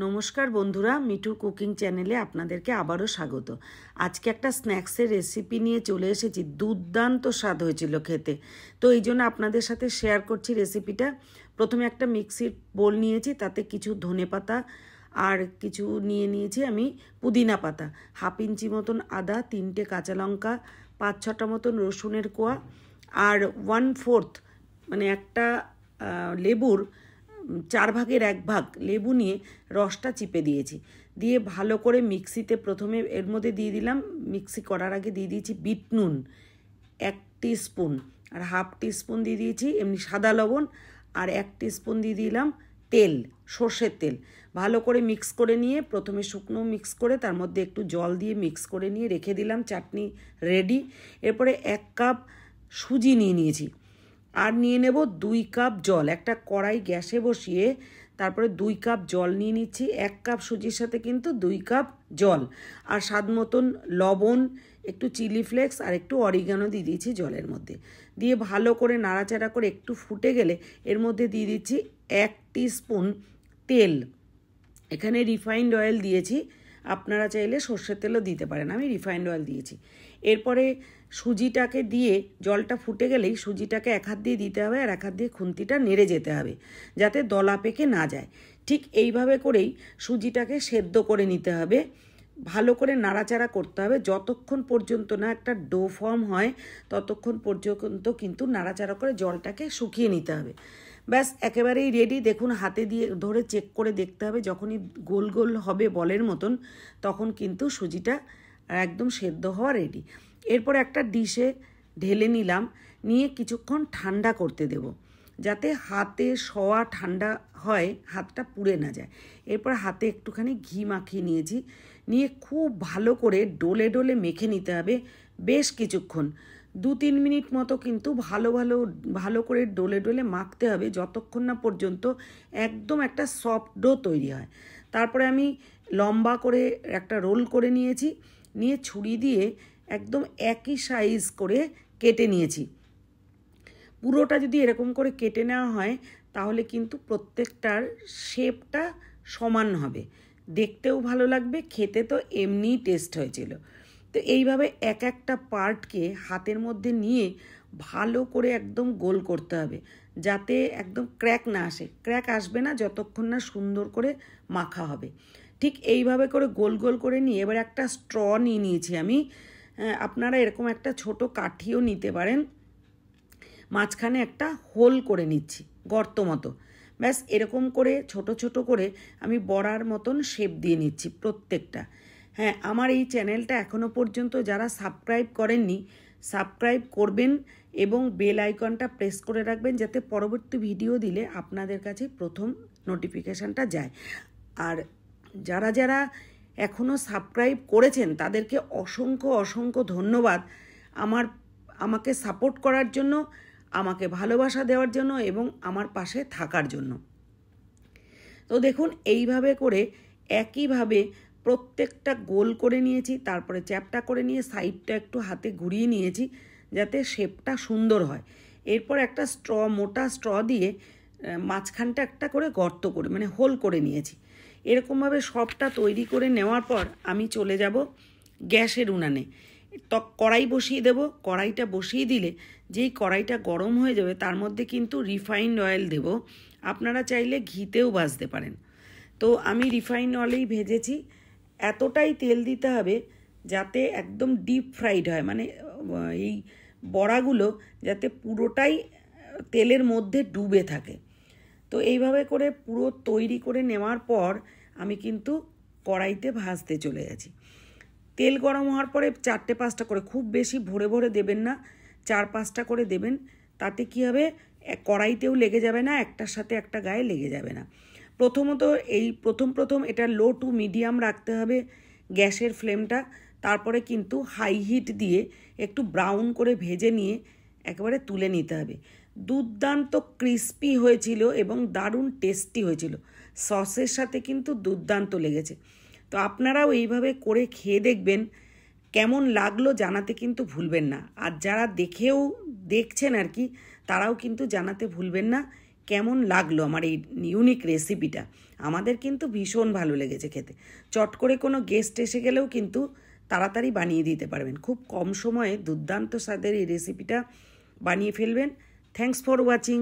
নমস্কার বন্ধুরা, মিঠুর কুকিং চ্যানেলে আপনাদেরকে আবারও স্বাগত। আজকে একটা স্ন্যাক্সের রেসিপি নিয়ে চলে এসেছি। দুর্দান্ত স্বাদ হয়েছিল খেতে, তো এই জন্য আপনাদের সাথে শেয়ার করছি রেসিপিটা। প্রথমে একটা মিক্সির বোল নিয়েছি, তাতে কিছু ধনেপাতা আর কিছু নিয়েছি আমি পুদিনা পাতা, 1/2 ইঞ্চি মতন আদা, 3টে কাঁচা লঙ্কা, 5-6টা মতন রসুনের কোয়া আর 1/4 মানে একটা লেবুর 4 ভাগের 1 ভাগ লেবু নিয়ে রসটা চিপে দিয়েছি। দিয়ে ভালো করে মিক্সিতে প্রথমে এর মধ্যে দিয়ে দিলাম, মিক্সি করার আগে দিয়ে দিয়েছি বিট নুন 1 টিস্পুন, আর 1/2 টিস্পুন দিয়ে দিয়েছি এমনি সাদা লবণ, আর 1 টিস্পুন দিয়ে দিলাম তেল, সর্ষের তেল। ভালো করে মিক্স করে নিয়ে প্রথমে শুকনো মিক্স করে তার মধ্যে একটু জল দিয়ে মিক্স করে নিয়ে রেখে দিলাম। চাটনি রেডি। এরপরে 1 কাপ সুজি নিয়েছি, আর নিয়ে নেব 2 কাপ জল। একটা কড়াই গ্যাসে বসিয়ে তারপরে 2 কাপ জল নিয়ে নিচ্ছি। 1 কাপ সুজির সাথে কিন্তু 2 কাপ জল, আর স্বাদ মতন লবণ, একটু চিলি ফ্লেক্স আর একটু অরিগানো দিয়ে দিয়েছি জলের মধ্যে। দিয়ে ভালো করে নাড়াচাড়া করে একটু ফুটে গেলে এর মধ্যে দিয়ে দিচ্ছি 1 টিস্পুন তেল। এখানে রিফাইন্ড অয়েল দিয়েছি, আপনারা চাইলে সর্ষের তেলও দিতে পারেন, আমি রিফাইন্ড অয়েল দিয়েছি। এরপরে সুজিটাকে দিয়ে জলটা ফুটে গেলেই সুজিটাকে 1 হাত দিয়ে দিতে হবে, আর 1 হাত দিয়ে খুন্তিটা নেড়ে যেতে হবে যাতে দলা পেকে না যায়। ঠিক এইভাবে করেই সুজিটাকে সেদ্ধ করে নিতে হবে। ভালো করে নাড়াচাড়া করতে হবে যতক্ষণ পর্যন্ত না একটা ডো ফর্ম হয়, ততক্ষণ পর্যন্ত কিন্তু নাড়াচাড়া করে জলটাকে শুকিয়ে নিতে হবে। ব্যাস একেবারেই রেডি। দেখুন, হাতে দিয়ে ধরে চেক করে দেখতে হবে, যখনই গোল গোল হবে বলের মতন তখন কিন্তু সুজিটা একদম সেদ্ধ হওয়া রেডি। এরপর একটা ডিশে ঢেলে নিলাম, নিয়ে কিছুক্ষণ ঠান্ডা করতে দেব যাতে হাতে শোয়া ঠান্ডা হয়, হাতটা পুড়ে না যায়। এরপর হাতে একটুখানি ঘি মাখিয়ে নিয়েছি, নিয়ে খুব ভালো করে ডোলে ডোলে মেখে নিতে হবে বেশ কিছুক্ষণ, 2-3 মিনিট মতো কিন্তু ভালো করে ডোলে ডোলে মাখতে হবে যতক্ষণ না পর্যন্ত একদম একটা সফট ডো তৈরি হয়। তারপরে আমি লম্বা করে একটা রোল করে নিয়েছি, নিয়ে ছুরি দিয়ে একদম একই সাইজ করে কেটে নিয়েছি। পুরোটা যদি এরকম করে কেটে নেওয়া হয় তাহলে কিন্তু প্রত্যেকটার শেপটা সমান হবে, দেখতেও ভালো লাগবে, খেতে তো এমনিই টেস্ট হয়েছিল। তো এইভাবে এক একটা পার্টকে হাতের মধ্যে নিয়ে ভালো করে একদম গোল করতে হবে যাতে একদম ক্র্যাক না আসে। ক্র্যাক আসবে না যতক্ষণ না সুন্দর করে মাখা হবে। ঠিক এইভাবে করে গোল গোল করে নিয়ে এবার একটা স্ট্র নিয়েছি আমি। আপনারা এরকম একটা ছোট কাঠিও নিতে পারেন। মাঝখানে একটা হোল করে নিচ্ছি গর্ত মতো। ব্যাস এরকম করে ছোট ছোট করে আমি বড়ার মতন শেপ দিয়ে নিচ্ছি প্রত্যেকটা। হ্যাঁ, আমার এই চ্যানেলটা এখনও পর্যন্ত যারা সাবস্ক্রাইব করেননি, সাবস্ক্রাইব করবেন এবং বেল আইকনটা প্রেস করে রাখবেন যাতে পরবর্তী ভিডিও দিলে আপনাদের কাছে প্রথম নোটিফিকেশানটা যায়। আর যারা যারা এখনও সাবস্ক্রাইব করেছেন তাদেরকে অসংখ্য অসংখ্য ধন্যবাদ আমাকে সাপোর্ট করার জন্য, আমাকে ভালোবাসা দেওয়ার জন্য এবং আমার পাশে থাকার জন্য। তো দেখুন, এইভাবে করে একইভাবে প্রত্যেকটা গোল করে নিয়েছি, তারপরে চ্যাপটা করে নিয়ে সাইডটা একটু হাতে ঘুরিয়ে নিয়েছি যাতে শেপটা সুন্দর হয়। এরপর একটা মোটা স্ট্র দিয়ে মাঝখানটা একটা করে গর্ত করে মানে হোল করে নিয়েছি। এরকমভাবে সবটা তৈরি করে নেওয়ার পর আমি চলে যাব গ্যাসের উনানে। কড়াই বসিয়ে দেব। কড়াইটা বসিয়ে দিলে যেই কড়াইটা গরম হয়ে যাবে তার মধ্যে কিন্তু রিফাইন্ড অয়েল দেব, আপনারা চাইলে ঘিতেও ভাজতে পারেন। তো আমি রিফাইন্ড অয়েলেই ভেজেছি। এতটাই তেল দিতে হবে যাতে একদম ডিপ ফ্রাইড হয়, মানে এই বড়াগুলো যাতে পুরোটাই তেলের মধ্যে ডুবে থাকে। তো এইভাবে করে পুরো তৈরি করে নেওয়ার পর আমি কিন্তু কড়াইতে ভাজতে চলে গেছি। তেল গরম হওয়ার পরে 4-5টা করে, খুব বেশি ভরে ভরে দেবেন না, 4-5টা করে দেবেন। তাতে কি হবে, কড়াইতেও লেগে যাবে না, একটার সাথে একটা গায়ে লেগে যাবে না। প্রথমত এই প্রথম এটা লো টু মিডিয়াম রাখতে হবে গ্যাসের ফ্লেমটা। তারপরে কিন্তু হাই হিট দিয়ে একটু ব্রাউন করে ভেজে নিয়ে একেবারে তুলে নিতে হবে। দুর্দান্ত ক্রিস্পি হয়েছিল এবং দারুণ টেস্টি হয়েছিল, সসের সাথে কিন্তু দুর্দান্ত লেগেছে। তো আপনারাও এইভাবে করে খেয়ে দেখবেন, কেমন লাগলো জানাতে কিন্তু ভুলবেন না। আর যারা দেখছেন আর কি, তারাও কিন্তু জানাতে ভুলবেন না কেমন লাগলো আমার এই ইউনিক রেসিপিটা। আমাদের কিন্তু ভীষণ ভালো লেগেছে খেতে। চট করে কোনো গেস্ট এসে গেলেও কিন্তু তাড়াতাড়ি বানিয়ে দিতে পারবেন। খুব কম সময়ে দুর্দান্ত স্বাদের এই রেসিপিটা বানিয়ে ফেলবেন। Thanks for watching.